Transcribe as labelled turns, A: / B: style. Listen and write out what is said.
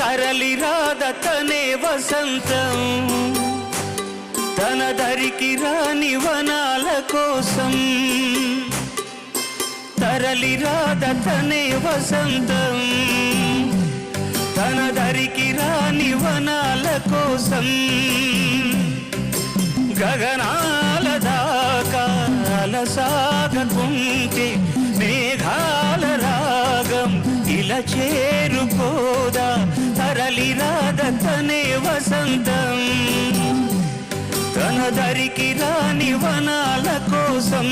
A: తరలి రాదతనే వసంతం తన దరికి రాని వనాల కోసం తరలి రాదతనే వసంతం తన దరికి రాని వనాల కోసం గగనాల దాకా అలసాగకుంటే మేఘాల రాగం ఇలా చేరుకోదా తరలి రాదతనే వసంతం తన దరికి రాని వనాల కోసం